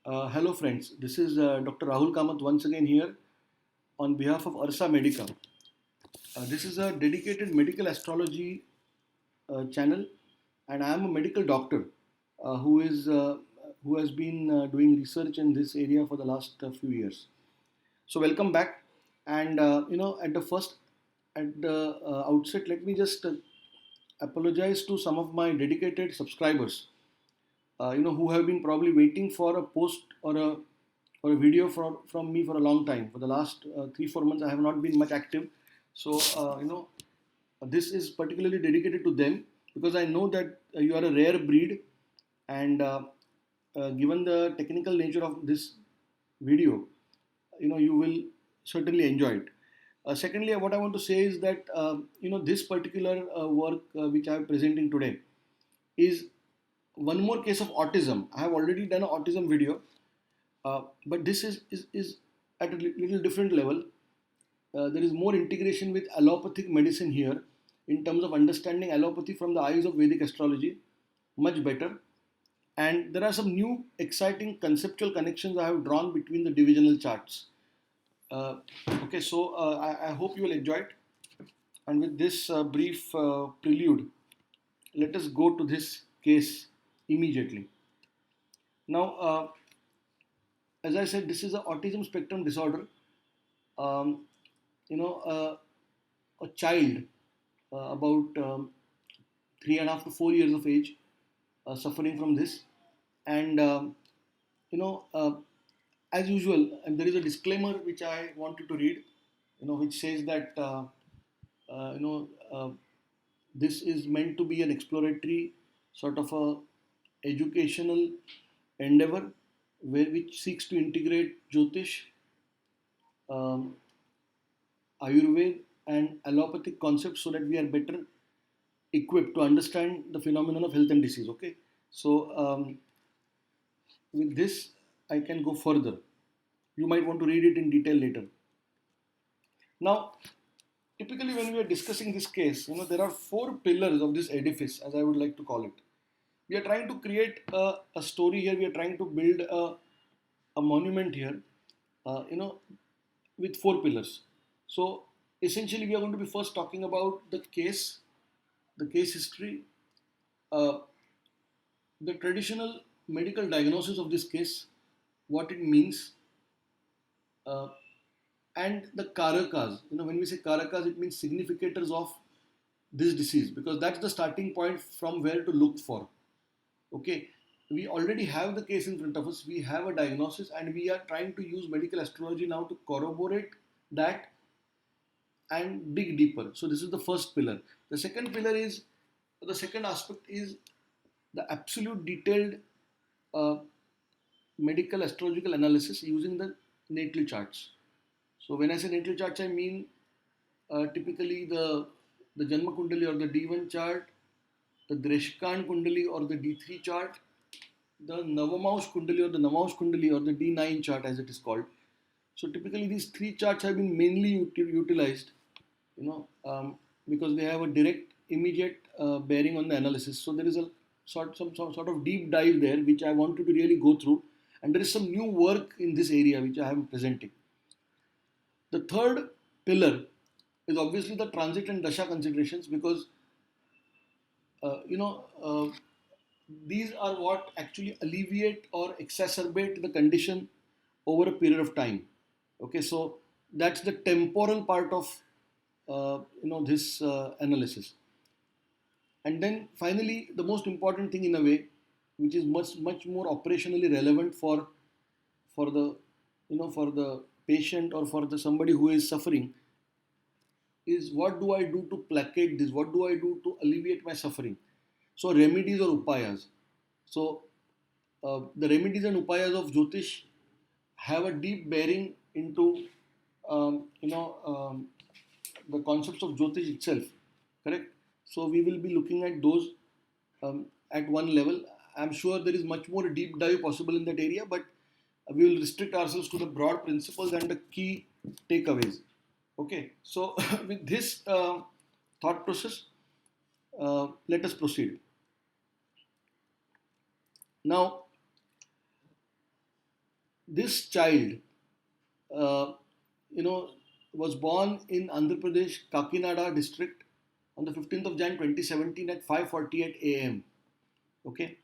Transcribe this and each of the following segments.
Hello friends, this is Dr. Rahul Kamath once again here on behalf of Ursa Medica. This is a dedicated medical astrology channel, and I am a medical doctor who has been doing research in this area for the last few years. So welcome back, and at the outset, let me just apologize to some of my dedicated subscribers who have been probably waiting for a post or a video from me for a long time. For the last 3 4 months, I have not been much active. So this is particularly dedicated to them because I know that you are a rare breed, and given the technical nature of this video, you will certainly enjoy it. Secondly, what I want to say is that this particular work which I am presenting today is one more case of autism. I have already done an autism video, but this is at a little different level. There is more integration with allopathic medicine here in terms of understanding allopathy from the eyes of Vedic astrology much better. And there are some new exciting conceptual connections I have drawn between the divisional charts. Uh, okay, so I hope you will enjoy it. And with this brief prelude, let us go to this case immediately. Now, as I said, this is an autism spectrum disorder. Um, a child about 3.5 to 4 years of age suffering from this, and you know, uh, as usual, and there is a disclaimer which I wanted to read, which says that uh, you know uh, this is meant to be an exploratory sort of a educational endeavor which seeks to integrate Jyotish, um, Ayurveda, and allopathic concepts so that we are better equipped to understand the phenomenon of health and disease. Okay, so with this, I can go further. You might want to read it in detail later. Now, typically, when we are discussing this case, there are four pillars of this edifice, as I would like to call it. We are trying to create a story here. We are trying to build a monument here, you know, with four pillars. So, essentially, we are going to be first talking about the case history, uh, the traditional medical diagnosis of this case, what it means, uh, and the karakas. When we say karakas, it means significators of this disease because that's the starting point from where to look for. Okay, we already have the case in front of us, we have a diagnosis, and we are trying to use medical astrology now to corroborate that and dig deeper. So, this is the first pillar. The second aspect is the absolute detailed uh, medical astrological analysis using the natal charts. So when I say natal charts, I mean typically the Janma Kundali or the D1 chart, the Dreshkan Kundali or the D3 chart, the Navamaush Kundali or the Navamaush Kundali or the D9 chart as it is called. So typically these three charts have been mainly utilized, you know, um, because they have a direct, immediate bearing on the analysis. So there is a some sort of deep dive there which I wanted to really go through, and there is some new work in this area which I am presenting. The third pillar is obviously the transit and dasha considerations because these are what actually alleviate or exacerbate the condition over a period of time. Okay, so that's the temporal part of this analysis. And then finally, the most important thing in a way, which is much more operationally relevant for the for the patient or for the somebody who is suffering, is what do I do to placate this? What do I do to alleviate my suffering? So remedies or upayas. So the remedies and upayas of Jyotish have a deep bearing into the concepts of Jyotish itself. Correct. So we will be looking at those at one level. I'm sure there is much more deep dive possible in that area, but we will restrict ourselves to the broad principles and the key takeaways. Okay, so with this thought process, let us proceed. Now, this child, uh, you know, was born in Andhra Pradesh, Kakinada district on the 15th of Jan 2017 at 5:48 a.m. Okay,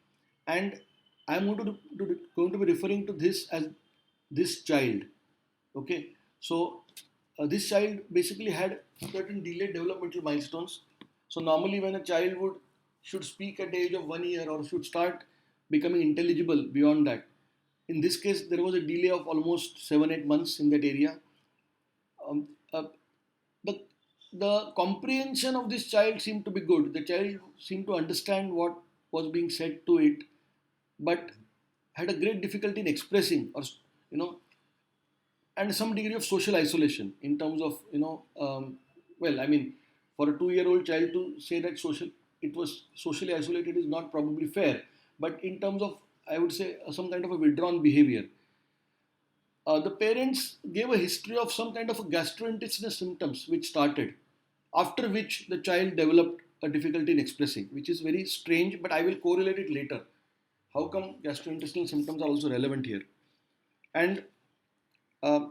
and I'm going to be referring to this as this child. Okay, so this child basically had certain delayed developmental milestones. So normally, when a child should speak at the age of 1 year or should start becoming intelligible beyond that, in this case, there was a delay of almost 7-8 months in that area. Um, uh, the the comprehension of this child seemed to be good. The child seemed to understand what was being said to it, but had a great difficulty in expressing, or you know, and some degree of social isolation in terms of well, I mean, for a 2-year-old child to say that it was socially isolated is not probably fair, but in terms of, I would say, some kind of a withdrawn behavior. The parents gave a history of some kind of a gastrointestinal symptoms which started, after which the child developed a difficulty in expressing, which is very strange, but I will correlate it later. How come gastrointestinal symptoms are also relevant here? And uh,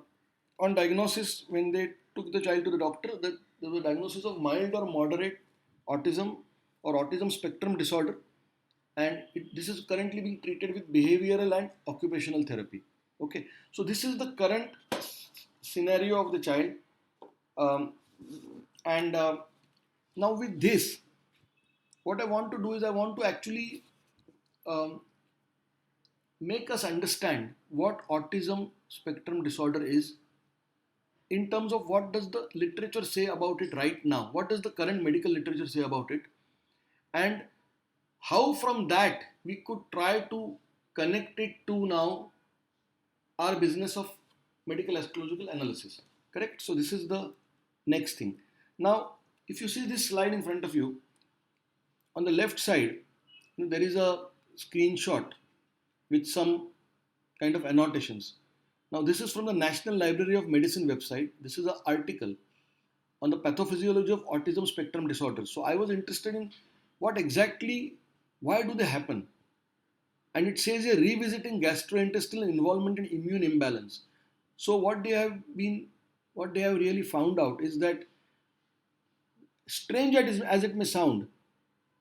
on diagnosis, when they took the child to the doctor, there was a diagnosis of mild or moderate autism or autism spectrum disorder, and this is currently being treated with behavioral and occupational therapy. Okay, so this is the current scenario of the child, um, and now with this, what I want to do is I want to actually um, make us understand what autism spectrum disorder is in terms of what does the literature say about it right now, what does the current medical literature say about it, and how from that we could try to connect it to now our business of medical astrological analysis. Correct? So this is the next thing. Now, if you see this slide in front of you, on the left side, there is a screenshot with some kind of annotations. Now, this is from the National Library of Medicine website. This is an article on the pathophysiology of autism spectrum disorder. So, I was interested in what exactly, why do they happen? And it says here revisiting gastrointestinal involvement in immune imbalance. So, what they have really found out is that, strange as it may sound,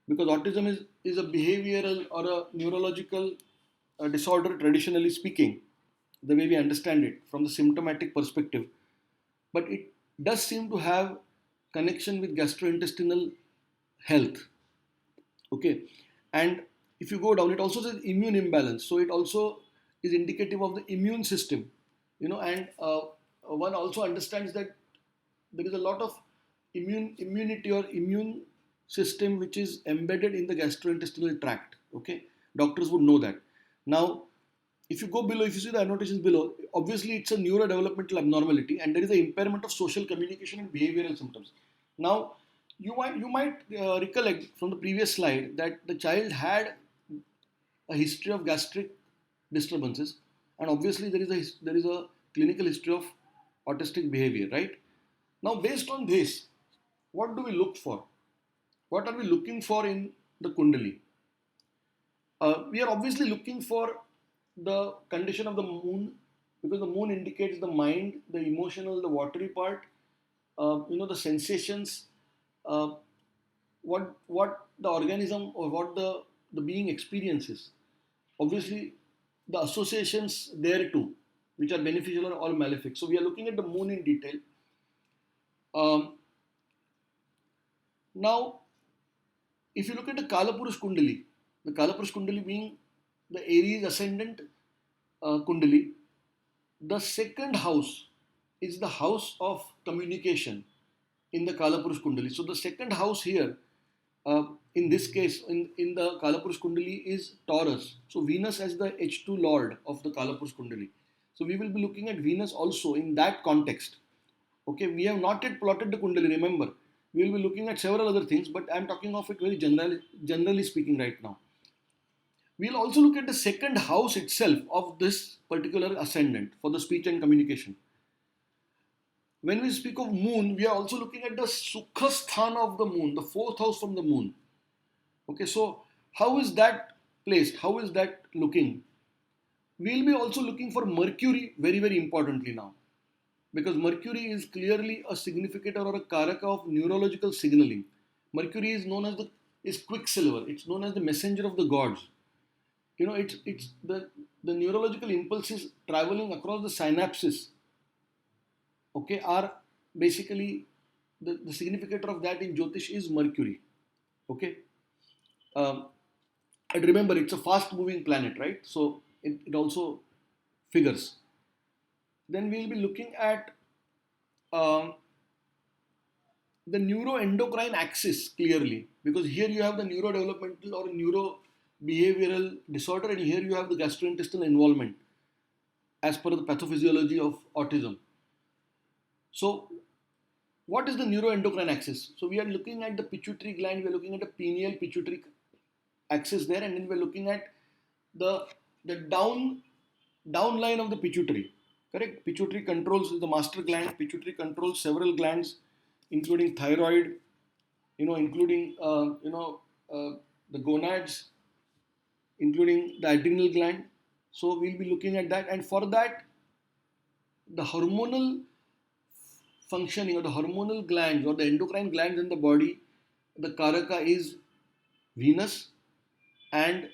because autism is a behavioral or a neurological disorder, traditionally speaking, the way we understand it from the symptomatic perspective, but it does seem to have connection with gastrointestinal health. Okay, and if you go down, it also says immune imbalance, so it also is indicative of the immune system, and one also understands that there is a lot of immunity or immune system which is embedded in the gastrointestinal tract. Okay, doctors would know that. Now, if you go below, if you see the annotations below, obviously it's a neurodevelopmental abnormality and there is an impairment of social communication and behavioral symptoms. Now, you might recollect from the previous slide that the child had a history of gastric disturbances, and obviously there is a clinical history of autistic behavior, right? Now, based on this, what do we look for? What are we looking for in the Kundali? We are obviously looking for the condition of the moon, because the moon indicates the mind, the emotional, the watery part, the sensations, uh, what the organism or what the being experiences. Obviously, the associations there too, which are beneficial or all malefic. So we are looking at the moon in detail. Um, Now, if you look at the Kalapurush Kundali, the Kalapurush Kundali being the Aries ascendant Kundali, the second house is the house of communication in the Kalapurush Kundali. So the second house here, in this case, in the Kalapurush Kundali is Taurus. So Venus as the H2 Lord of the Kalapurush Kundali. So we will be looking at Venus also in that context. Okay, we have not yet plotted the Kundali, remember. We will be looking at several other things, but I am talking of it very generally speaking right now. We'll also look at the second house itself of this particular ascendant for the speech and communication. When we speak of moon, we are also looking at the Sukha Sthana of the moon, the fourth house from the moon. Okay, so how is that placed? How is that looking? We'll be also looking for Mercury very, very importantly now, because Mercury is clearly a significator or a karaka of neurological signaling. Mercury is known as the is quicksilver. It's known as the messenger of the gods. It's the neurological impulses traveling across the synapses. Okay, are basically the significator of that in Jyotish is Mercury. Okay, um, and remember it's a fast-moving planet, right? So it also figures. Then we'll be looking at um, the neuroendocrine axis clearly, because here you have the neurodevelopmental or neurobehavioral disorder, and here you have the gastrointestinal involvement as per the pathophysiology of autism. So, what is the neuroendocrine axis? So, we are looking at the pituitary gland, we are looking at the pineal pituitary axis there, and then we are looking at the the downline of the pituitary. Correct? Pituitary controls the master gland. Pituitary controls several glands, including thyroid, including the gonads, including the adrenal gland. So we'll be looking at that, and for that, the hormonal functioning or the hormonal glands or the endocrine glands in the body, the karaka is Venus, and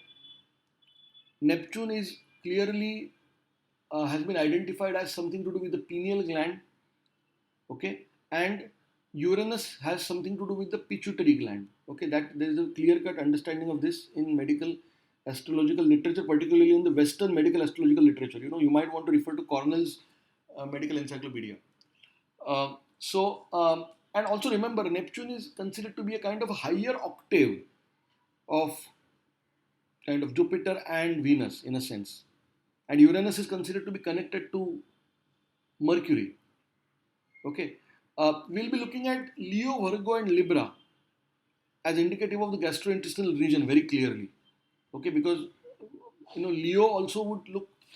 Neptune is clearly has been identified as something to do with the pineal gland. Okay, and Uranus has something to do with the pituitary gland. Okay, that there is a clear cut understanding of this in medical astrological literature, particularly in the Western medical astrological literature. You might want to refer to Cornell's medical encyclopedia. And also remember, Neptune is considered to be a kind of a higher octave of kind of Jupiter and Venus in a sense, and Uranus is considered to be connected to Mercury. Okay, we'll be looking at Leo, Virgo, and Libra as indicative of the gastrointestinal region very clearly. Okay, because Leo also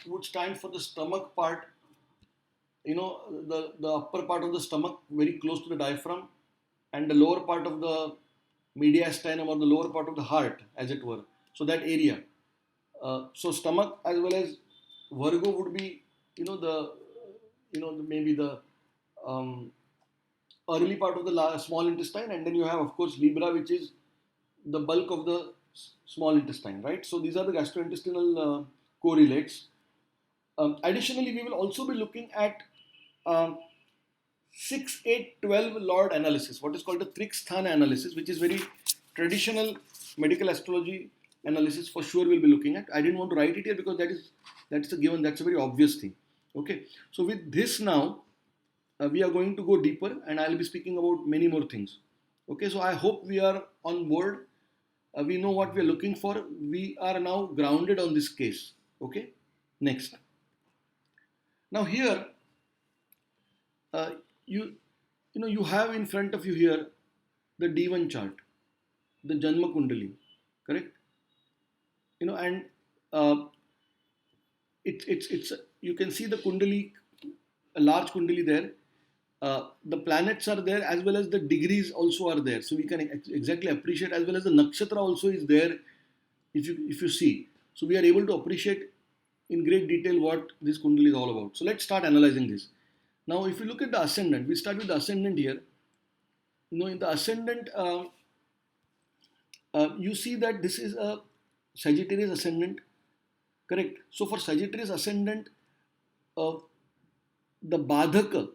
would stand for the stomach part. The upper part of the stomach very close to the diaphragm, and the lower part of the mediastinum or the lower part of the heart, as it were. So that area. So stomach as well as Virgo would be maybe the um, early part of the small intestine, and then you have of course Libra, which is the bulk of the small intestine, right? So these are the gastrointestinal correlates. Additionally, we will also be looking at um, 6, 8, 12 Lord analysis, what is called the Triksthana analysis, which is very traditional medical astrology analysis. For sure we'll be looking at. I didn't want to write it here because that's a given, that's a very obvious thing. Okay, so with this now, we are going to go deeper, and I'll be speaking about many more things. Okay, so I hope we are on board. We know what we are looking for. We are now grounded on this case. Okay, next. Now here, uh, you you have in front of you here the D1 chart, the Janma Kundali, correct? And uh, it's you can see the Kundali, a large Kundali there. The planets are there as well as the degrees also are there, so we can exactly appreciate, as well as the nakshatra also is there. If you see, so we are able to appreciate in great detail what this Kundali is all about. So let's start analyzing this. Now, if you look at the ascendant, we start with the ascendant here. In the ascendant, you see that this is a Sagittarius ascendant, correct? So for Sagittarius ascendant, uh, the Badhaka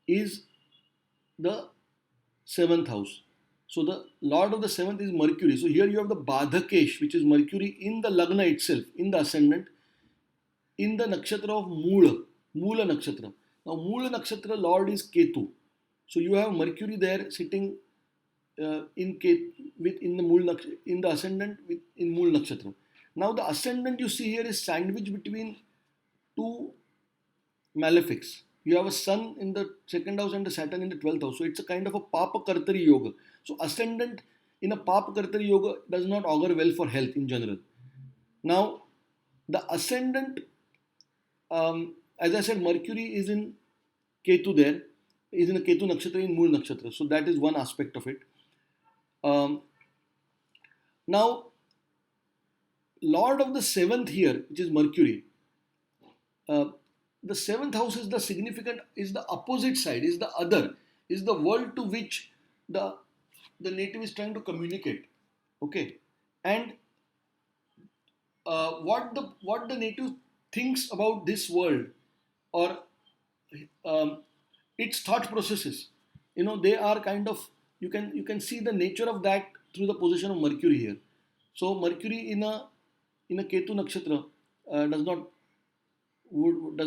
is the seventh house. So the lord of the seventh is Mercury. So here you have the Badhakesh, which is Mercury in the Lagna itself, in the ascendant, in the nakshatra of Mula nakshatra. Now Mula nakshatra lord is Ketu. So you have Mercury there sitting in the ascendant in Mool nakshatra. Now the ascendant you see here is sandwiched between two malefics. You have a sun in the second house and a Saturn in the 12th house. So it's a kind of a Papa Kartari yoga. So ascendant in a Papa Kartari yoga does not augur well for health in general. Now the ascendant, as I said, Mercury is in Ketu there, is in a Ketu nakshatra in Mool nakshatra. So that is one aspect of it. Now, Lord of the seventh here, which is Mercury, uh, the seventh house is the significant, is the opposite side, is the other, is the world to which the native is trying to communicate. Okay, and what the native thinks about this world, or um, its thought processes, they are kind of, you can see the nature of that through the position of Mercury here. So Mercury in a Ketu nakshatra does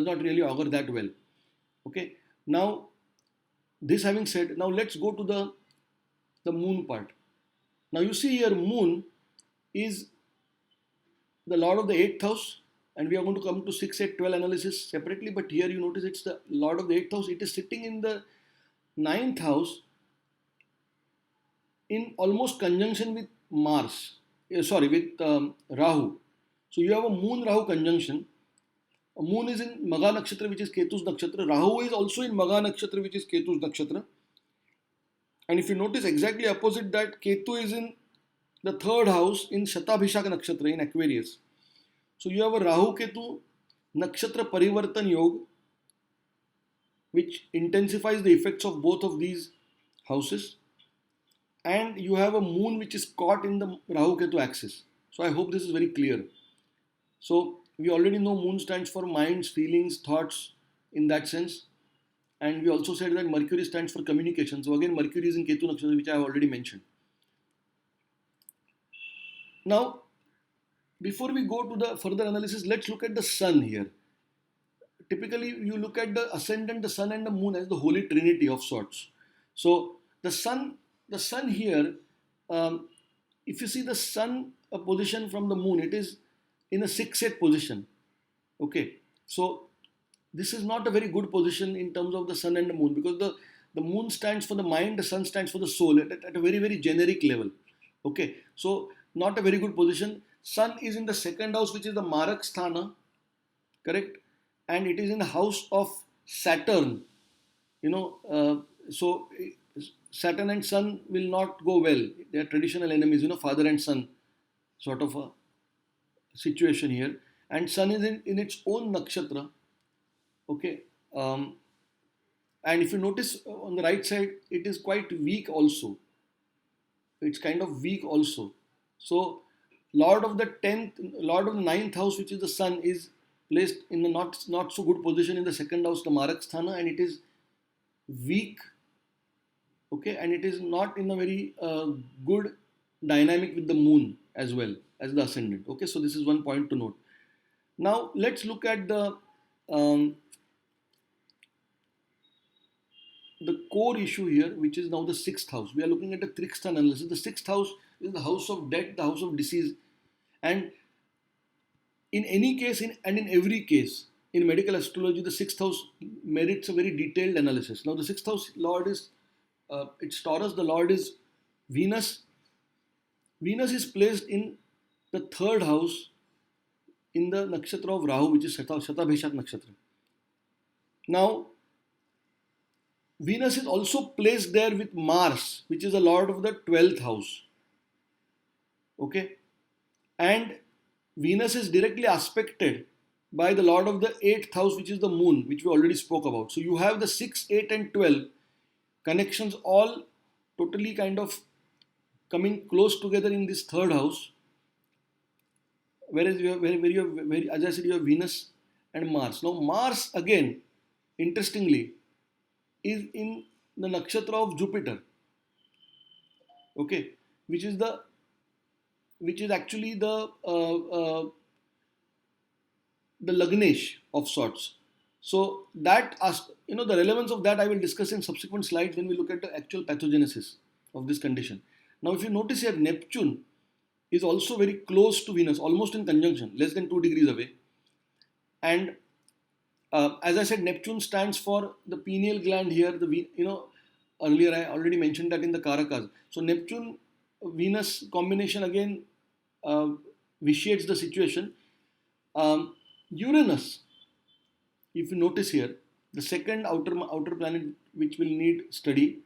not really augur that well. Okay, now this having said, now let's go to the moon part. Now you see here, moon is the lord of the 8th house, and we are going to come to 6, 8, 12 analysis separately, but here you notice it's the lord of the 8th house. It is sitting in the ninth house in almost conjunction with Mars, sorry, with Rahu. So you have a moon Rahu conjunction. Moon is in Magha nakshatra, which is Ketu's nakshatra. Rahu is also in Magha nakshatra, which is Ketu's nakshatra. And if you notice, exactly opposite that, Ketu is in the third house in Shatabhishak nakshatra in Aquarius. So you have a Rahu Ketu nakshatra parivartan yoga, which intensifies the effects of both of these houses. And you have a moon which is caught in the Rahu Ketu axis. So I hope this is very clear. So we already know moon stands for minds, feelings, thoughts in that sense. And we also said that Mercury stands for communication. So again, Mercury is in Ketu nakshatra, which I have already mentioned. Now, before we go to the further analysis, let's look at the sun here. Typically, you look at the ascendant, the sun, and the moon as the holy trinity of sorts. So the sun here, if you see the sun position from the moon, it is in a 6-8 position. Okay, so this is not a very good position in terms of the sun and the moon, because the moon stands for the mind, the sun stands for the soul at a very, very generic level. Okay, so not a very good position. Sun is in the second house, which is the Marak Sthana, correct? And it is in the house of Saturn. So Saturn and Sun will not go well. They are traditional enemies, father and son sort of a situation here. And Sun is in its own nakshatra. Okay. And if you notice on the right side, it is quite weak also. It's kind of weak also. So Lord of the 10th, Lord of the 9th house, which is the Sun, is placed in a not so good position in the second house, the Marak Sthana, and it is weak. Okay, and it is not in a very good dynamic with the moon as well as the ascendant. Okay, so this is one point to note. Now let's look at the core issue here, which is now the 6th house. We are looking at the Trickster analysis. The 6th house is the house of death, the house of disease, and in any case, in every case, in medical astrology, the 6th house merits a very detailed analysis. Now, the 6th house lord is, it's Taurus, the lord is Venus. Venus is placed in the third house in the nakshatra of Rahu, which is Shatabhishak nakshatra. Now, Venus is also placed there with Mars, which is the lord of the 12th house. Okay, and Venus is directly aspected by the lord of the 8th house, which is the moon, which we already spoke about. So you have the 6, 8, and 12 connections all totally kind of coming close together in this third house. Whereas as I said, you have Venus and Mars. Now Mars again, interestingly, is in the nakshatra of Jupiter. Okay, which is actually the Lagnesh of sorts. So that, the relevance of that I will discuss in subsequent slides when we look at the actual pathogenesis of this condition. Now, if you notice here, Neptune is also very close to Venus, almost in conjunction, less than 2 degrees away. And as I said, Neptune stands for the pineal gland here. Earlier I already mentioned that in the Karakas. So Neptune Venus combination again vitiates the situation. Uranus, if you notice here, the second outer planet which will need study,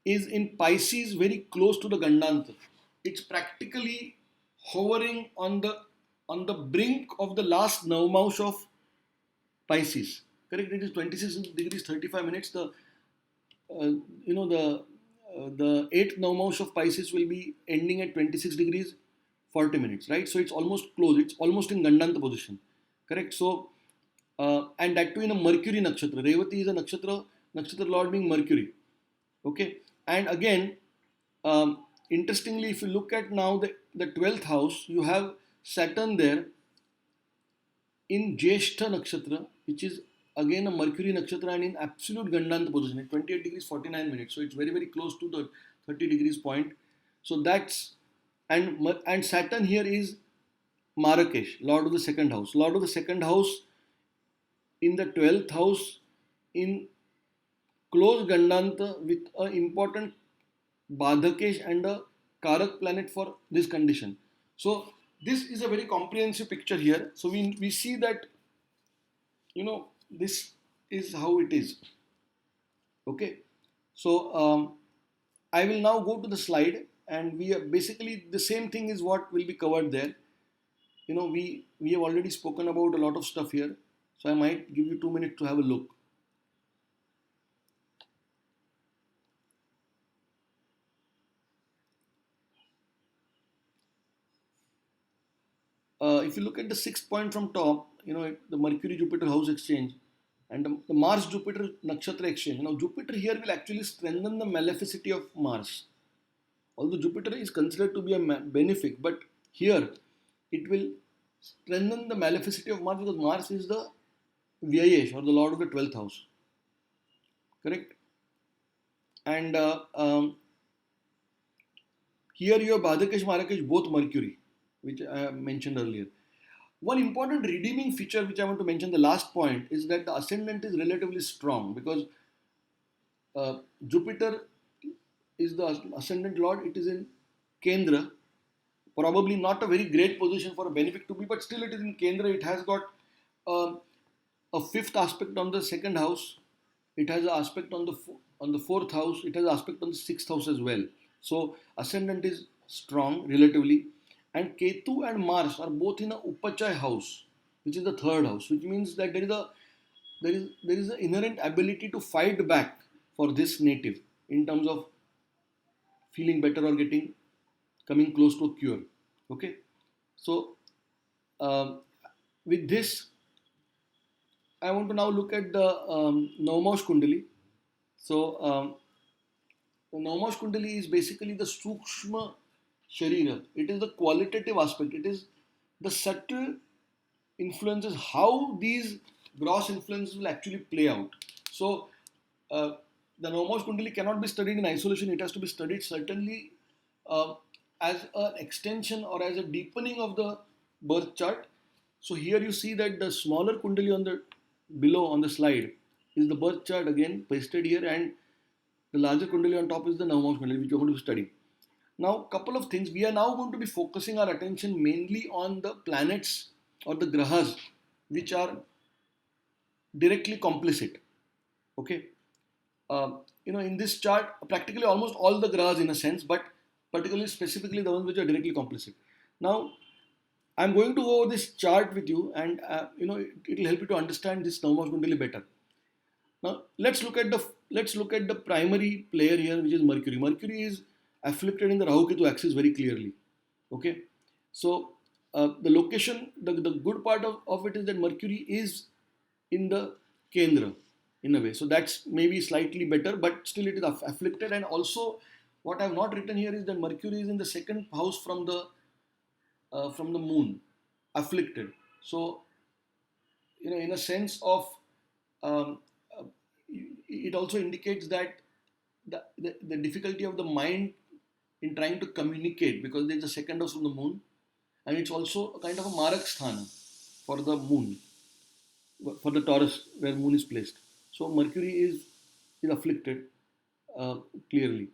is in Pisces, very close to the Gandanta. It's practically hovering on the brink of the last Navamsha of Pisces. Correct? It is 26 degrees 35 minutes. Uh, you know the eighth Navamsha of Pisces will be ending at 26 degrees 40 minutes, right? So it's almost close. It's almost in Gandanta position. Correct? So and that too in a Mercury nakshatra. Revati is a nakshatra lord being Mercury. Okay, and again, interestingly, if you look at now the 12th house, you have Saturn there in Jyeshtha nakshatra, which is again a Mercury nakshatra and in absolute Gandanta position at 28 degrees 49 minutes. So it's very, very close to the 30 degrees point. So that's and Saturn here is Marrakesh, Lord of the second house. Lord of the second house in the 12th house in close Gandanta with an important Badhakesh and a Karak planet for this condition. So this is a very comprehensive picture here. So we see that this is how it is. Okay. So I will now go to the slide, and we are basically the same thing is what will be covered there. We have already spoken about a lot of stuff here, so I might give you 2 minutes to have a look. If you look at the sixth point from top, the Mercury Jupiter house exchange and the Mars Jupiter nakshatra exchange. Now Jupiter here will actually strengthen the maleficity of Mars. Although Jupiter is considered to be a benefic, but here it will strengthen the maleficity of Mars because Mars is the Vyayesh or the Lord of the 12th house. Correct? And here you have Bhadakesh, Marrakesh, both Mercury, which I mentioned earlier. One important redeeming feature which I want to mention, the last point, is that the ascendant is relatively strong because Jupiter is the ascendant lord. It is in Kendra, probably not a very great position for a benefic to be, but still it is in Kendra. It has got uh, a fifth aspect on the second house. It has an aspect on the fourth house. It has an aspect on the sixth house as well. So ascendant is strong relatively, and Ketu and Mars are both in a Upachai house, which is the third house, which means that there is an inherent ability to fight back for this native in terms of feeling better or coming close to a cure. Okay, so um, with this, I want to now look at the Navamsha Kundali. So the Navamsha Kundali is basically the Sukshma Sharira. It is the qualitative aspect. It is the subtle influences, how these gross influences will actually play out. So uh, the Navamsha Kundali cannot be studied in isolation. It has to be studied certainly uh, as an extension or as a deepening of the birth chart. So here you see that the smaller Kundali on the below on the slide is the birth chart again pasted here, and the larger Kundali on top is the Navamsha Kundali which we are going to study. Now, couple of things. We are now going to be focusing our attention mainly on the planets or the grahas which are directly complicit. Okay. In this chart, practically almost all the grahas in a sense, but particularly specifically the ones which are directly complicit. Now, I'm going to go over this chart with you, and it will help you to understand this Navamsha Kundali better. Now, let's look at the primary player here, which is Mercury. Mercury is afflicted in the Rahu Ketu axis very clearly. Okay, so the location, the good part of it is that Mercury is in the Kendra in a way. So that's maybe slightly better, but still it is afflicted. And also, what I have not written here is that Mercury is in the second house from the Moon, afflicted. So in a sense of um, uh, it also indicates that the difficulty of the mind in trying to communicate, because there is a second house from the Moon, and it's also a kind of a Marak Sthana for the Moon, for the Taurus where Moon is placed. So Mercury is afflicted uh, clearly.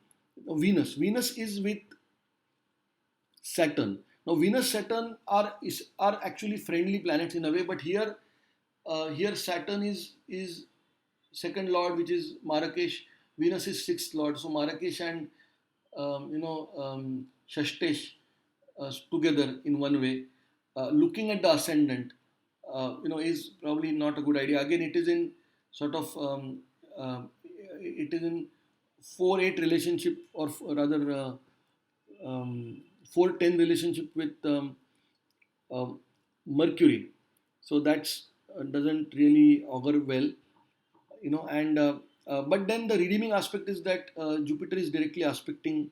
Now, Venus is with Saturn. Now Venus Saturn are actually friendly planets in a way, but here Saturn is second lord, which is Marrakesh. Venus is sixth lord, so Marrakesh and Shashtesh together in one way, looking at the ascendant. is probably not a good idea. Again, it is in sort of it is in 4-8 relationship, or rather 4-10 relationship with um, Mercury. So that's doesn't really augur well, and but then the redeeming aspect is that Jupiter is directly aspecting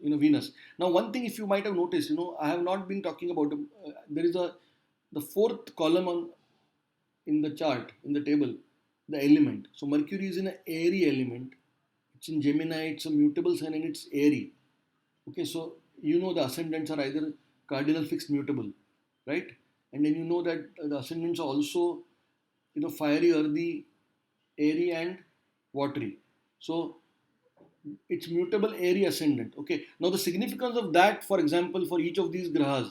Venus. Now, one thing, if you might have noticed, I have not been talking about, there is a the fourth column in the chart, in the table, the element. So Mercury is in an airy element. It's in Gemini. It's a mutable sign and it's airy. Okay, so the ascendants are either cardinal, fixed, mutable, right? And then that the ascendants are also fiery, earthy, airy, and watery. So it's mutable, airy, ascendant. Okay, now the significance of that, for example, for each of these grahas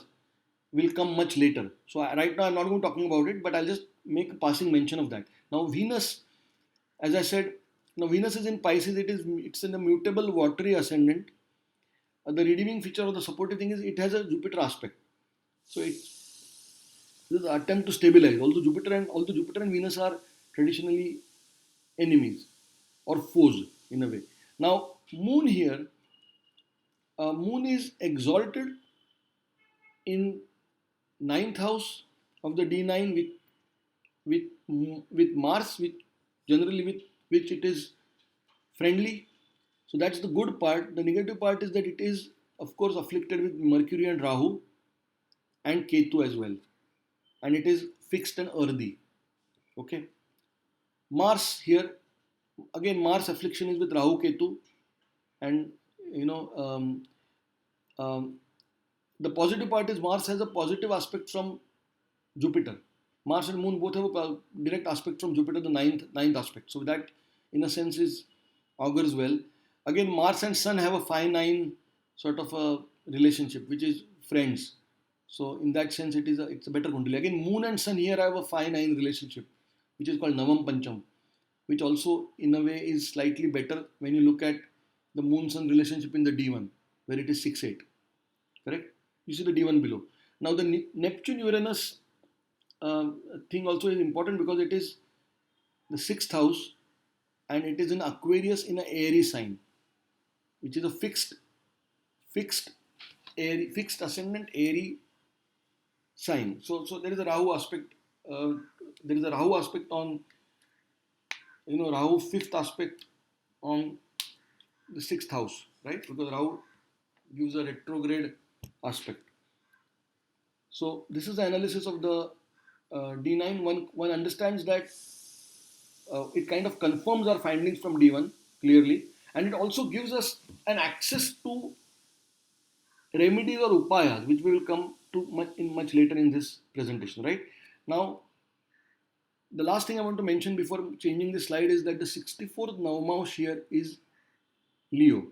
will come much later. So right now I'm not going to talking about it, but I'll just make a passing mention of that. Now Venus, as I said, now Venus is in Pisces. It's in a mutable, watery ascendant. The redeeming feature of the supportive thing is it has a Jupiter aspect. So this is an attempt to stabilize. Although Jupiter and Venus are traditionally enemies or foes in a way. Now Moon here, Moon is exalted in ninth house of the D9 with with Mars, with generally with which it is friendly. So that's the good part. The negative part is that it is, of course, afflicted with Mercury and Rahu and Ketu as well, and it is fixed and earthy. Okay, Mars here, again, Mars affliction is with Rahu Ketu, and you know um, the positive part is Mars has a positive aspect from Jupiter. Mars and Moon both have a direct aspect from Jupiter, the ninth aspect. So that, in a sense, is augurs well. Again, Mars and Sun have a 5-9 sort of a relationship, which is friends. So in that sense, it's a better kundali. Again, Moon and Sun here have a 5-9 relationship, which is called Navam Pancham, which also in a way is slightly better when you look at the Moon Sun relationship in the D1, where it is 6-8. Correct? You see the D1 below. Now the Neptune Uranus thing also is important because it is the sixth house and it is in Aquarius in an airy sign, which is a fixed fixed ascendant airy sign. So there is a Rahu aspect. There is a Rahu aspect on Rahu fifth aspect on the sixth house, right? Because Rahu gives a retrograde aspect. So this is the analysis of the D9. One understands that it kind of confirms our findings from D1 clearly, and it also gives us an access to remedies or upayas, which we will come to much later in this presentation. Right now, the last thing I want to mention before changing the slide is that the 64th Navamaush here is Leo.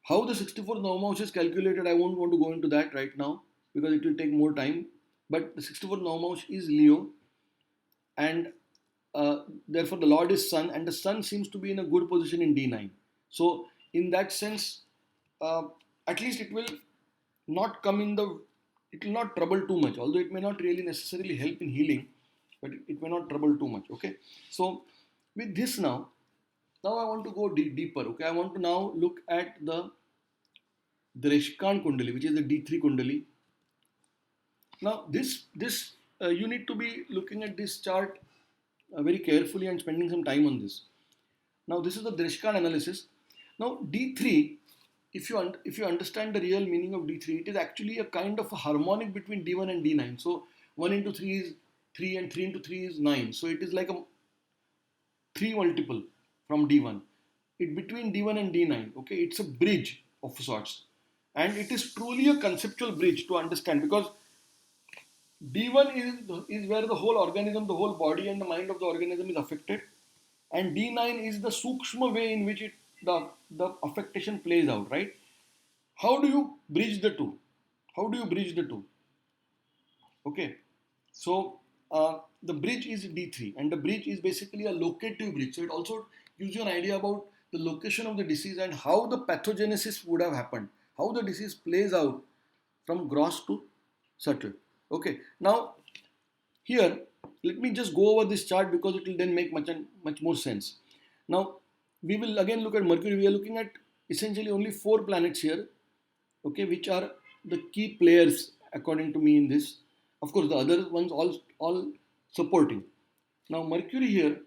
How the 64th Navamaush is calculated, I won't want to go into that right now because it will take more time. But the 64th Navamaush is Leo, and therefore the Lord is Sun, and the Sun seems to be in a good position in D9. So in that sense, at least it will not come in the, it will not trouble too much, although it may not really necessarily help in healing, but it may not trouble too much. Okay, so with this now I want to go deeper. Okay, I want to now look at the Dreshkan Kundali, which is the D3 Kundali. Now this you need to be looking at this chart very carefully and spending some time on this. Now this is the Dreshkan analysis. Now D3, if you understand the real meaning of D3, it is actually a kind of a harmonic between D1 and D9. So 1 into 3 is 3 and 3 into 3 is 9. So it is like a 3 multiple from D1. It between D1 and D9. Okay, it's a bridge of sorts, and it is truly a conceptual bridge to understand, because D1 is where the whole organism, the whole body and the mind of the organism is affected, and D9 is the sukshma way in which the affectation plays out, right? How do you bridge the two? How do you bridge the two? Okay, so the bridge is D3, and the bridge is basically a locative bridge. So it also gives you an idea about the location of the disease and how the pathogenesis would have happened, how the disease plays out from gross to subtle. Okay, now Here, let me just go over this chart because it will then make much more sense. Now, we will again look at Mercury. We are looking at essentially only four planets here, okay, which are the key players according to me in this. Of course, the other ones all supporting. Now, Mercury here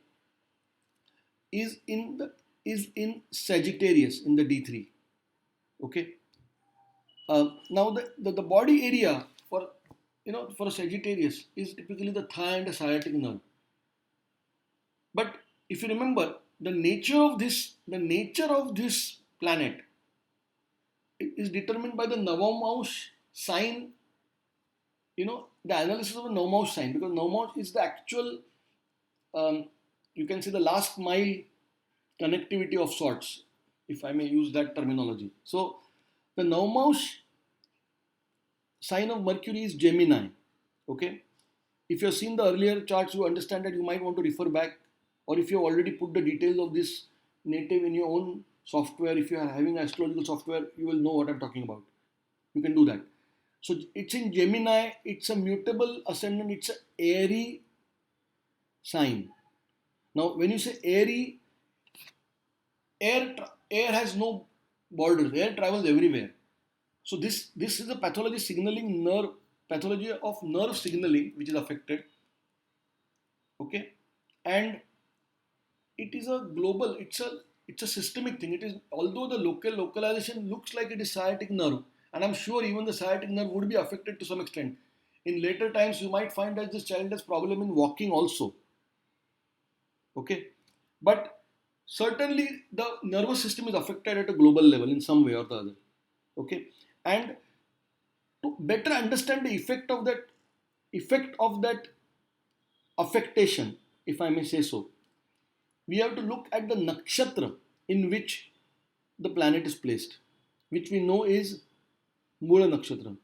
is in Sagittarius in the D3. Okay. Now the body area for for a Sagittarius is typically the thigh and the sciatic nerve. But if you remember, the nature of this planet is determined by the Navamaush sign. The analysis of the Navamaush sign, because Navamaush is the actual, um, you can say, the last mile connectivity of sorts, if I may use that terminology. So the Navamaush sign of Mercury is Gemini. Okay. If you have seen the earlier charts, you understand that you might want to refer back, or if you have already put the details of this native in your own software, if you are having astrological software, you will know what I'm talking about. You can do that. So it's in Gemini, it's a mutable ascendant, it's an airy sign. Now, when you say airy, air has no borders, air travels everywhere. So this is a pathology signaling nerve, pathology of nerve signaling which is affected. Okay. And it is a global, it's a systemic thing. It is, although the localization looks like it is sciatic nerve, and I'm sure even the sciatic nerve would be affected to some extent. In later times, you might find that this child has problem in walking also. Okay. But certainly the nervous system is affected at a global level in some way or the other. Okay. And to better understand the effect of that affectation, if I may say so, we have to look at the nakshatra in which the planet is placed, which we know is Mula Nakshatra,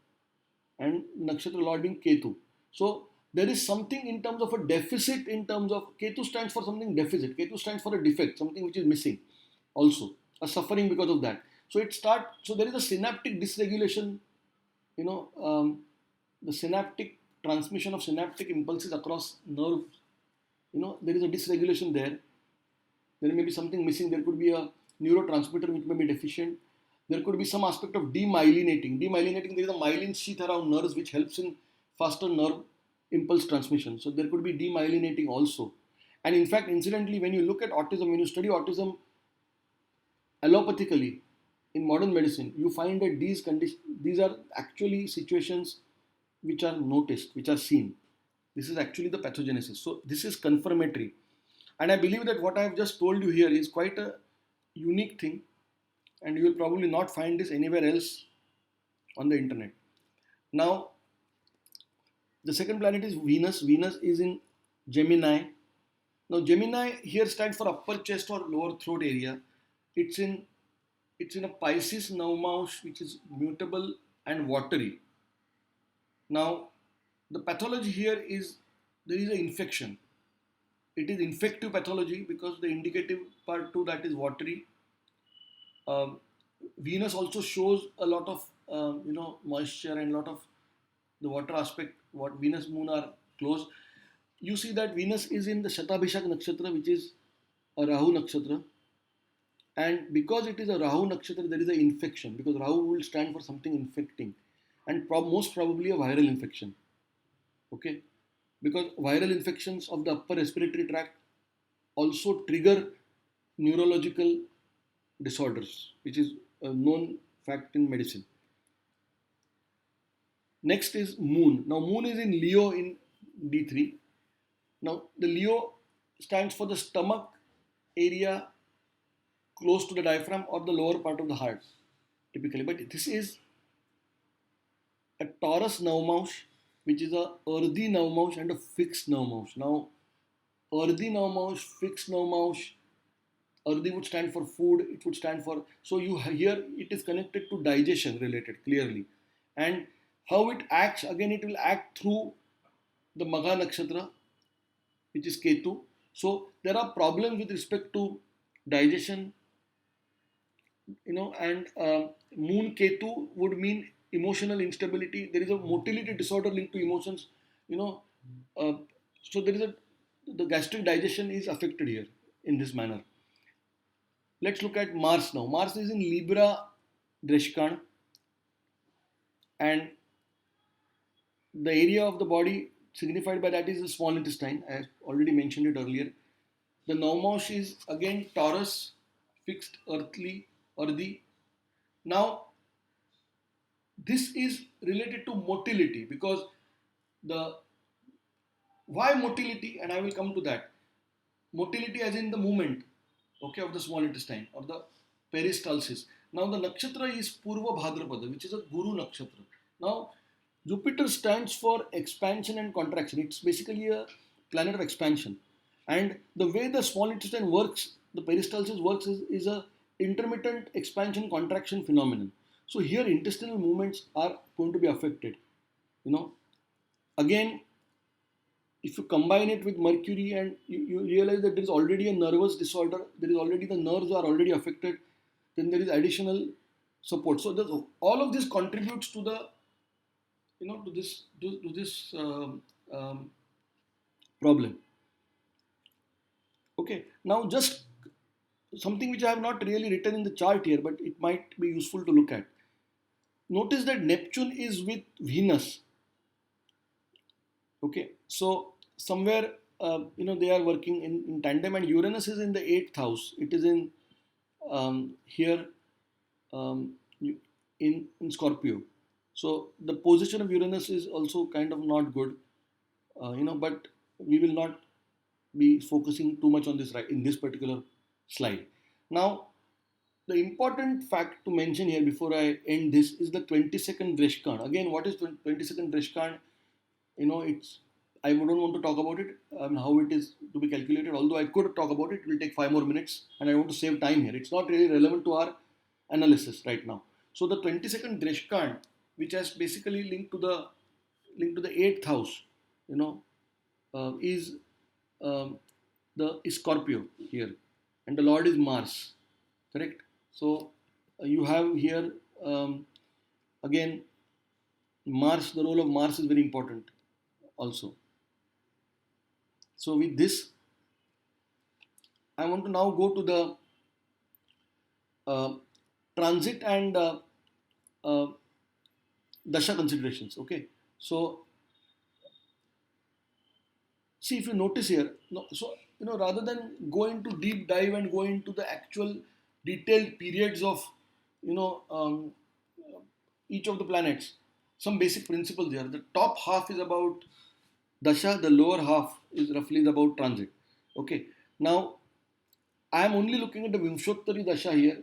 and Nakshatra Lord being Ketu. So there is something in terms of a deficit, in terms of Ketu stands for something deficit, Ketu stands for a defect, something which is missing, also a suffering because of that. So there is a synaptic dysregulation, you know, the synaptic transmission of synaptic impulses across nerves. There is a dysregulation there. There may be something missing. There could be a neurotransmitter which may be deficient. There could be some aspect of demyelinating. Demyelinating, there is a myelin sheath around nerves which helps in faster nerve impulse transmission. So there could be demyelinating also. And in fact, incidentally, when you look at autism, when you study autism allopathically in modern medicine, you find that these are actually situations which are noticed, which are seen. This is actually the pathogenesis. So this is confirmatory. And I believe that what I have just told you here is quite a unique thing, and you will probably not find this anywhere else on the internet. Now, the second planet is Venus. Venus is in Gemini. Now, Gemini here stands for upper chest or lower throat area. It's in it's in a Pisces Navamaush, which is mutable and watery. Now, the pathology here is there is an infection. It is infective pathology because the indicative part to that is watery. Um, Venus also shows a lot of moisture and a lot of the water aspect. What Venus Moon are close. You see that Venus is in the Shatabhishak Nakshatra, which is a Rahu Nakshatra, and because it is a Rahu Nakshatra, there is an infection because Rahu will stand for something infecting, and most probably a viral infection. Okay, because viral infections of the upper respiratory tract also trigger neurological disorders, which is a known fact in medicine. Next is Moon. Now, Moon is in Leo in D3. Now, the Leo stands for the stomach area close to the diaphragm or the lower part of the heart, typically. But this is a Taurus Navamaush, which is a earthy Navamaush and a fixed Navamaush. Now, earthy Navamaush, fixed Navamaush, earthy would stand for food, it would stand for, so you here it is connected to digestion related clearly. And how it acts, again it will act through the Magha Nakshatra, which is Ketu. So there are problems with respect to digestion, and Moon Ketu would mean emotional instability. There is a motility disorder linked to emotions, Uh, so there is a the gastric digestion is affected here in this manner. Let's look at Mars now. Mars is in Libra Dreshkan, and the area of the body signified by that is the small intestine. I already mentioned it earlier. The Naumosh is again Taurus, fixed earthly, earthy. Now, this is related to motility because the why motility, and I will come to that. Motility as in the movement, okay, of the small intestine or the peristalsis. Now the nakshatra is Purva Bhadrapada, which is a Guru nakshatra. Now Jupiter stands for expansion and contraction. It's basically a planet of expansion. And the way the small intestine works, the peristalsis works is a intermittent expansion contraction phenomenon. So here intestinal movements are going to be affected. You know, again, if you combine it with Mercury and you realize that there is already a nervous disorder, there is already the nerves are already affected, then there is additional support. So all of this contributes to the to this problem. Okay, now just something which I have not really written in the chart here, but it might be useful to look at. Notice that Neptune is with Venus. Okay, so somewhere they are working in tandem, and Uranus is in the eighth house. It is in here um, in Scorpio. So the position of Uranus is also kind of not good, but we will not be focusing too much on this right in this particular slide. Now, the important fact to mention here before I end this is the 22nd Dreshkan. Again, what is 22nd Dreshkan? It's I don't want to talk about it and how it is to be calculated. Although I could talk about it, it will take 5 more minutes, and I want to save time here. It's not really relevant to our analysis right now. So the 22nd Dreshkan, which has basically linked to the eighth house, is the Scorpio here, and the Lord is Mars, correct? So you have here again Mars. The role of Mars is very important also. So with this, I want to now go to the uh, transit and uh, dasha considerations. Okay, so see if you notice here, no, so rather than go into deep dive and go into the actual detailed periods of you know um, each of the planets, some basic principles here. The top half is about dasha, the lower half is roughly about transit. Okay, now I am only looking at the Vimshottari Dasha here.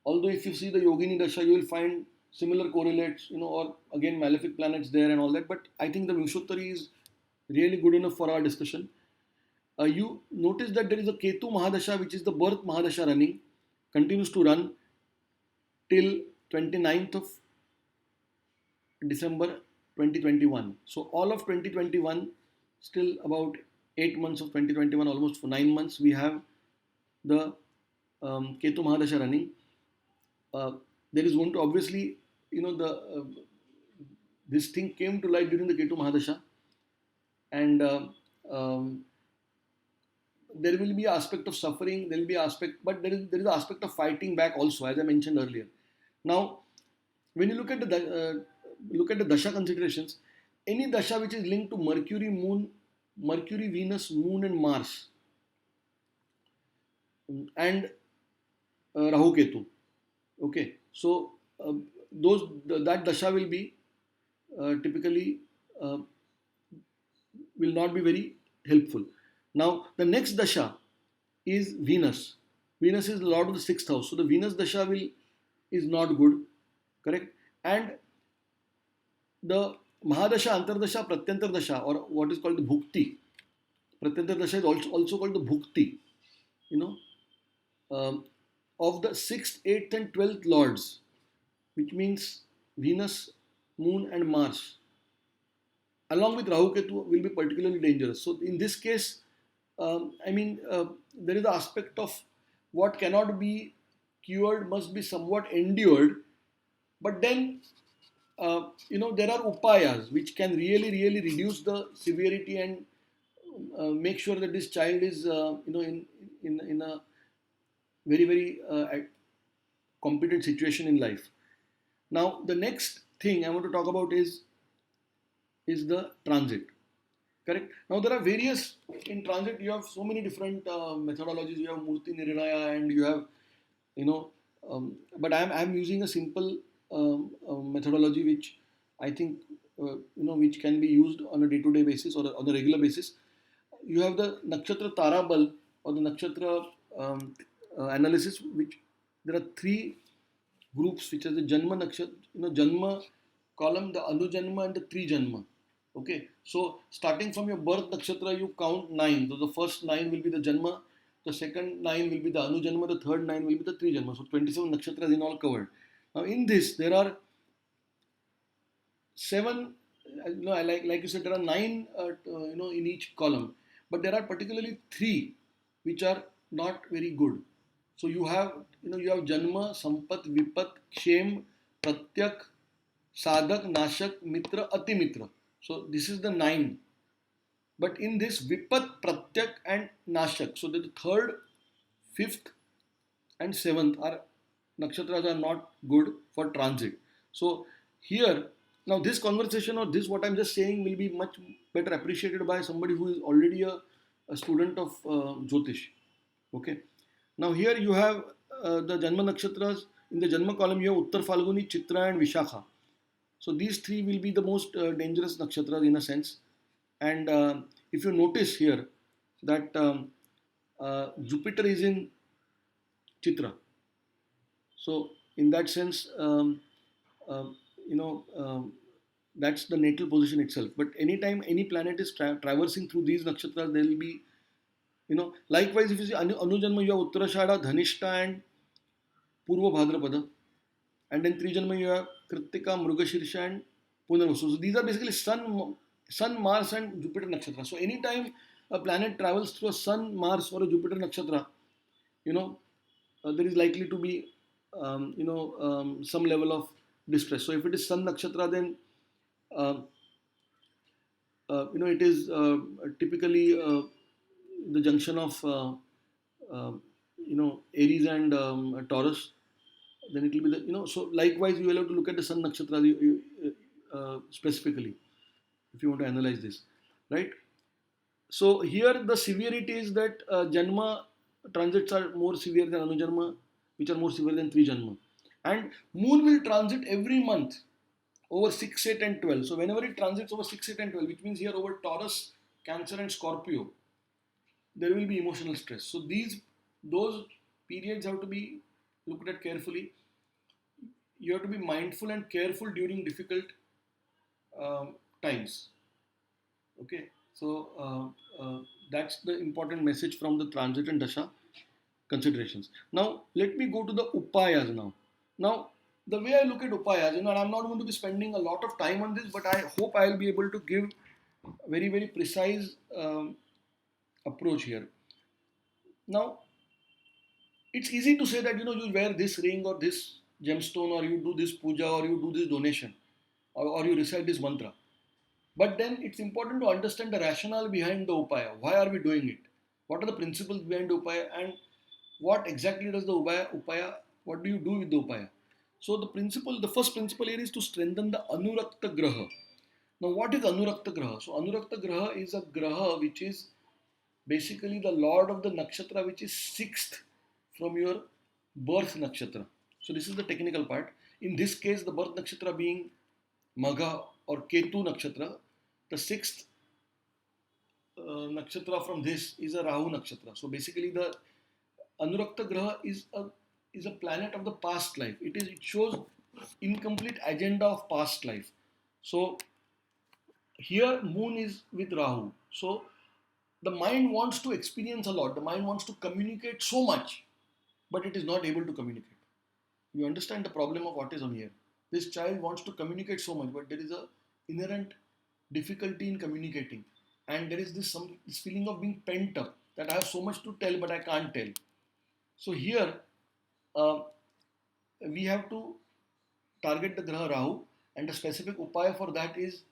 Although if you see the Yogini Dasha, you will find similar correlates, or again malefic planets there and all that. But I think the Vimshottari is really good enough for our discussion. You notice that there is a Ketu Mahadasha, which is the birth Mahadasha running, continues to run till 29th of December 2021. So all of 2021, still about 8 months of 2021, almost for 9 months, we have the Ketu Mahadasha running. There is going to obviously, the this thing came to light during the Ketu Mahadasha, and there will be aspect of suffering. There will be aspect, but there is an aspect of fighting back also, as I mentioned earlier. Now, when you look at the dasha considerations, any dasha which is linked to Mercury, Moon, Mercury, Venus, Moon, and Mars, and Rahu Ketu. Okay, so that dasha will be typically will not be very helpful. Now the next dasha is Venus. Venus is the lord of the sixth house, so the Venus dasha is not good, correct? And the Mahadasha, Antardasha, Pratyantar dasha, or what is called the Bhukti. Pratyantar dasha is also called the Bhukti. You know, of the sixth, eighth, and 12th lords, which means Venus, Moon, and Mars, along with Rahu Ketu, will be particularly dangerous. So in this case, there is the aspect of what cannot be cured must be somewhat endured, but then there are upayas which can really, really reduce the severity and make sure that this child is, in a very, very competent situation in life. Now, the next thing I want to talk about is the transit. Correct. Now there are various in transit. You have so many different methodologies. You have Murti Nirnaya, and you have, you know, but I'm using a simple methodology which I think which can be used on a day-to-day basis or on a regular basis. You have the nakshatra tarabal or the nakshatra analysis, which there are three groups, which are the janma nakshatra, janma column, the anujanma, and the trijanma. Okay, so starting from your birth nakshatra, you count nine. So the first nine will be the janma, the second nine will be the anujanma, the third nine will be the trijanma. So 27 nakshatras in all covered. Now in this, there are seven. Like you said, there are nine. In each column, but there are particularly three which are not very good. So you have Janma, Sampat, Vipat, Kshem, Pratyak, Sadak, Nashak, Mitra, Atimitra. So this is the nine. But in this Vipat, Pratyak, and Nashak, so the third, fifth, and seventh are nakshatras are not good for transit. So here, now this conversation or this what I'm just saying will be much better appreciated by somebody who is already a student of Jyotish. Okay. Now here you have the Janma Nakshatras. In the Janma column you have Uttar Falguni, Chitra, and Vishakha. So these three will be the most dangerous nakshatras in a sense. And if you notice here that Jupiter is in Chitra. So in that sense, you know, that's the natal position itself. But anytime any planet is traversing through these nakshatras, there will be, likewise if you see Anujanma, you have Uttarashadha, Dhanishta, and Purva Bhadrapada. And then Trijanma, you have Kritika, Mrugashirsha, and Punarvasu. So these are basically Sun, Mars, and Jupiter nakshatra. So anytime a planet travels through a Sun, Mars, or a Jupiter nakshatra, there is likely to be some level of distress. So if it is Sun nakshatra, then it is typically the junction of Aries and Taurus. Then it will be so likewise you will have to look at the Sun nakshatra specifically if you want to analyze this, right? So here the severity is that Janma transits are more severe than Anujanma, which are more severe than Trijanma. And Moon will transit every month over 6, 8, and 12. So whenever it transits over 6, 8, and 12, which means here over Taurus, Cancer, and Scorpio, there will be emotional stress. So those periods have to be looked at carefully. You have to be mindful and careful during difficult times. Okay, so that's the important message from the transit and dasha considerations. Now let me go to the upayas now. Now the way I look at upayas, and I'm not going to be spending a lot of time on this, but I hope I'll be able to give very, very precise approach here. Now it's easy to say that you wear this ring or this gemstone, or you do this puja, or you do this donation, or you recite this mantra. But then it's important to understand the rationale behind the upaya. Why are we doing it? What are the principles behind the upaya, and what exactly does the upaya, what do you do with the upaya? So the first principle here is to strengthen the Anurakta Graha. Now what is Anurakta Graha? So Anurakta Graha is a Graha which is basically the lord of the nakshatra which is sixth from your birth nakshatra. So this is the technical part. In this case, the birth nakshatra being Magha or Ketu nakshatra, the sixth nakshatra from this is a Rahu nakshatra. So basically, the Anurakta Graha is a planet of the past life. It shows incomplete agenda of past life. So here Moon is with Rahu. So the mind wants to experience a lot. The mind wants to communicate so much, but it is not able to communicate. You understand the problem of autism here. This child wants to communicate so much, but there is a inherent difficulty in communicating, and there is this feeling of being pent up, that I have so much to tell but I can't tell. So here we have to target the Graha Rahu, And the specific upaya for that is,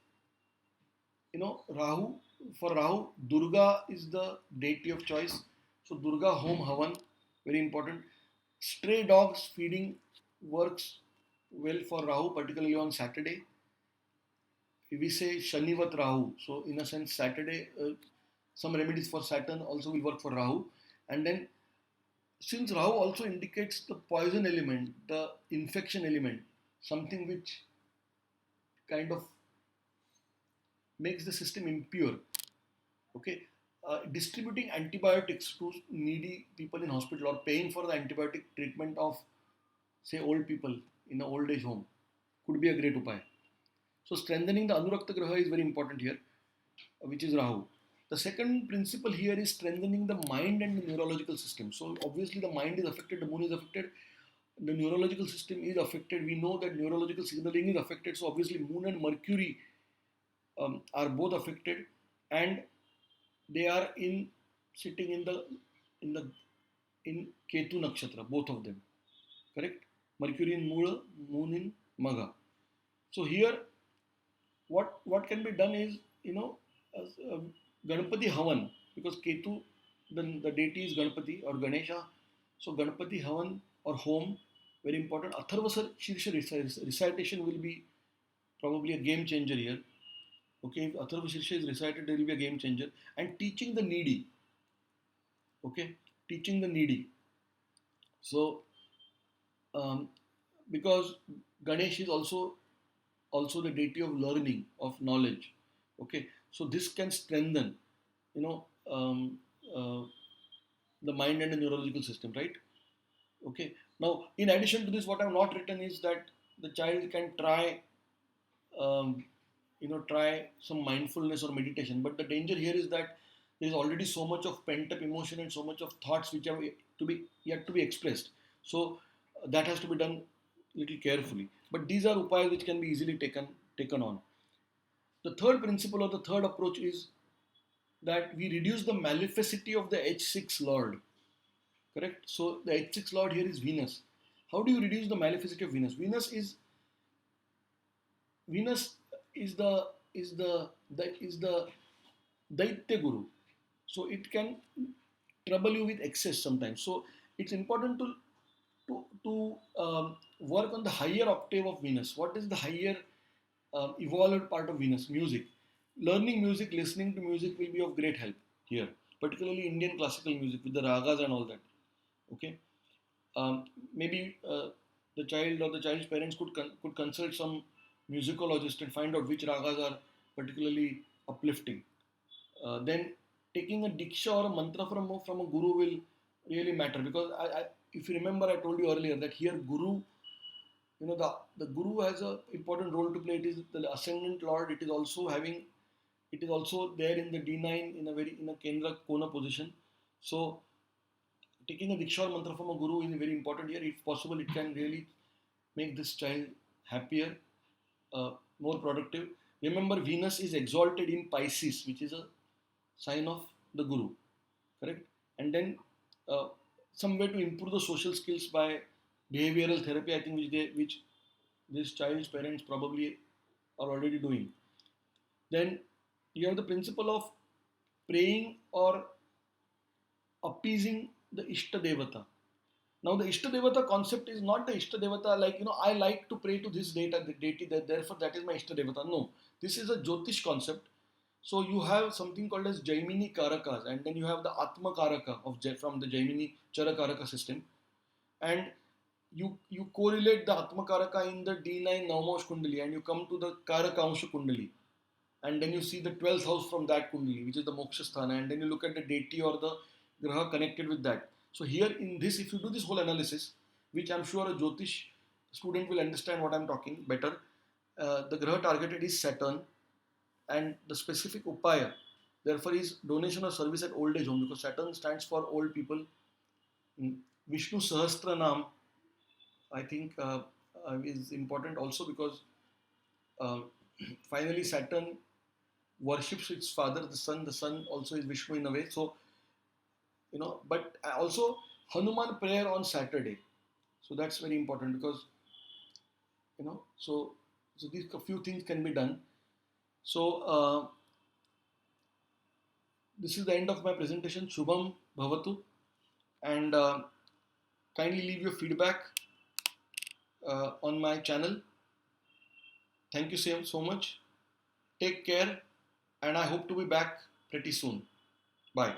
Rahu. For Rahu, Durga is the deity of choice. So Durga home havan, very important. Stray dogs feeding works well for Rahu, particularly on Saturday. We say Shanivat Rahu. So in a sense, Saturday, some remedies for Saturn also will work for Rahu. And then since Rahu also indicates the poison element, the infection element, something which kind of makes the system impure. Okay, distributing antibiotics to needy people in hospital or paying for the antibiotic treatment of say old people in an old age home could be a great upaya. So strengthening the Anurakta Graha is very important here, which is Rahu. The second principle here is strengthening the mind and the neurological system. So obviously the mind is affected, the moon is affected, the neurological system is affected. We know that neurological signaling is affected. So obviously moon and Mercury are both affected, and they are in sitting in the in Ketu nakshatra, both of them. Correct? Mercury in Mula, moon in Magha. So here what can be done is, as, Ganpati Havan, because Ketu, the deity is Ganpati or Ganesha. So Ganpati Havan or home, very important. Atharva Shirsha recitation will be probably a game changer here. Okay, if Atharva Shirsha is recited, there will be a game changer. And teaching the needy. Okay, teaching the needy. So um, because Ganesh is also the deity of learning, of knowledge. Okay, so this can strengthen, you know, uh, the mind and the neurological system, right? Okay. Now, in addition to this, what I've not written is that the child can try, um, try some mindfulness or meditation. But the danger here is that there is already so much of pent up emotion and so much of thoughts which are to be yet to be expressed. So that has to be done little carefully. But these are upayas which can be easily taken on. The third principle or the third approach is that we reduce the maleficity of the H6 Lord. Correct? So the H6 Lord here is Venus. How do you reduce the maleficity of Venus? Venus is the Daitya Guru. So it can trouble you with excess sometimes. So it's important to work on the higher octave of Venus. What is the higher evolved part of Venus? Music. Learning music, listening to music will be of great help here, particularly Indian classical music with the ragas and all that. Okay, maybe the child or the child's parents could consult some musicologist and find out which ragas are particularly uplifting. Then taking a diksha or a mantra from a guru will really matter, because if you remember, I told you earlier that here guru, the guru has a important role to play. It is the ascendant lord. It is also there in the D9 in a Kendra Kona position. So taking a Diksha or mantra from a guru is very important here. If possible, it can really make this child happier, more productive. Remember, Venus is exalted in Pisces, which is a sign of the guru, correct? And then uh, some way to improve the social skills by behavioral therapy, I think, which this child's parents probably are already doing. Then you have the principle of praying or appeasing the Ishta Devata. Now, the Ishta Devata concept is not the Ishta Devata like, I like to pray to this deity, therefore that is my Ishta Devata. No, this is a Jyotish concept. So you have something called as Jaimini Karakas, and then you have the Atma Karaka from the Jaimini Charakaraka system. And you correlate the Atma Karaka in the D9 Navamaush Kundali, and you come to the Karakangsha Kundali. And then you see the 12th house from that Kundali, which is the Moksha Sthana, and then you look at the deity or the Graha connected with that. So here in this, if you do this whole analysis, which I'm sure a Jyotish student will understand what I'm talking better, the Graha targeted is Saturn, and the specific Upaya therefore is donation or service at old age home, because Saturn stands for old people. Vishnu Sahasranam, I think, is important also, because uh, finally Saturn worships its father, the sun. The sun also is Vishnu in a way. So, but also Hanuman prayer on Saturday. So that's very important, because, so So these a few things can be done. So this is the end of my presentation. Shubham Bhavatu, and kindly leave your feedback on my channel. Thank you so much. Take care, and I hope to be back pretty soon. Bye.